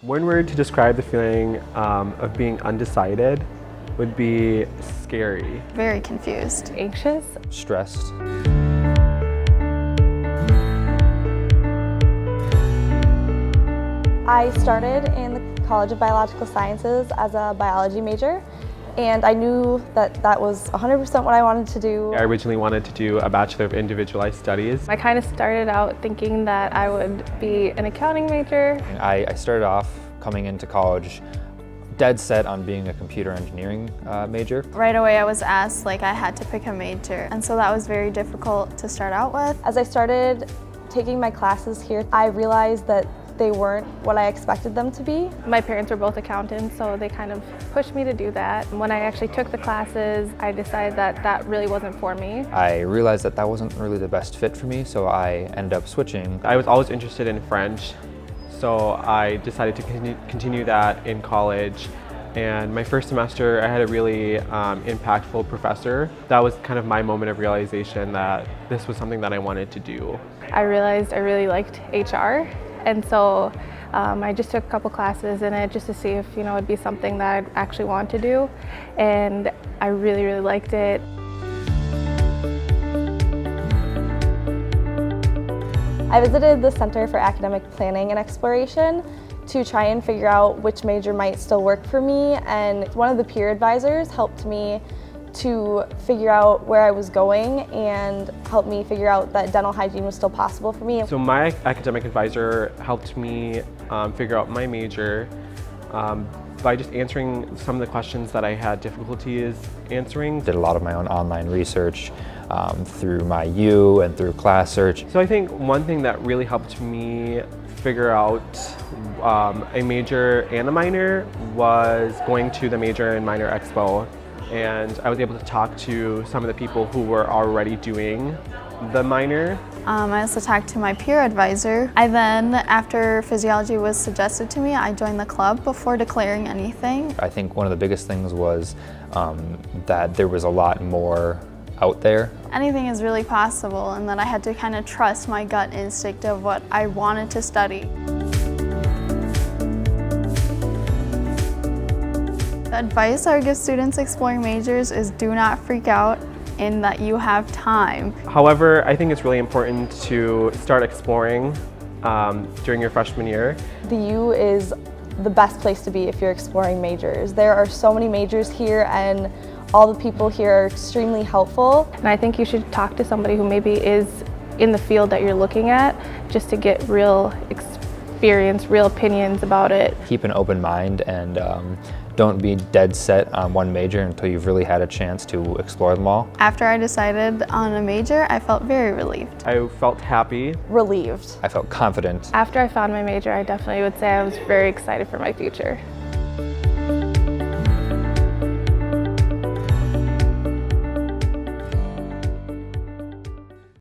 One word to describe the feeling of being undecided would be scary. Very confused. Anxious. Stressed. I started in the College of Biological Sciences as a biology major, and I knew that that was 100% what I wanted to do. I originally wanted to do a Bachelor of Individualized Studies. I kind of started out thinking that I would be an accounting major. I started off coming into college dead set on being a computer engineering major. Right away I was asked I had to pick a major, and so that was very difficult to start out with. As I started taking my classes here, I realized that they weren't what I expected them to be. My parents were both accountants, so they kind of pushed me to do that. When I actually took the classes, I decided that that really wasn't for me. I realized that that wasn't really the best fit for me, so I ended up switching. I was always interested in French, so I decided to continue that in college. And my first semester, I had a really impactful professor. That was kind of my moment of realization that this was something that I wanted to do. I realized I really liked HR, and so I just took a couple classes in it just to see if it'd be something that I'd actually want to do, and I really, really liked it. I visited the Center for Academic Planning and Exploration to try and figure out which major might still work for me, and one of the peer advisors helped me to figure out where I was going and helped me figure out that dental hygiene was still possible for me. So my academic advisor helped me figure out my major by just answering some of the questions that I had difficulties answering. Did a lot of my own online research through my U and through class search. So I think one thing that really helped me figure out a major and a minor was going to the Major and Minor Expo. And I was able to talk to some of the people who were already doing the minor. I also talked to my peer advisor. I then, after physiology was suggested to me, I joined the club before declaring anything. I think one of the biggest things was that there was a lot more out there. Anything is really possible, and that I had to kind of trust my gut instinct of what I wanted to study. The advice I would give students exploring majors is do not freak out, in that you have time. However, I think it's really important to start exploring during your freshman year. The U is the best place to be if you're exploring majors. There are so many majors here, and all the people here are extremely helpful. And I think you should talk to somebody who maybe is in the field that you're looking at, just to get real experience, real opinions about it. Keep an open mind and don't be dead set on one major until you've really had a chance to explore them all. After I decided on a major, I felt very relieved. I felt happy. Relieved. I felt confident. After I found my major, I definitely would say I was very excited for my future.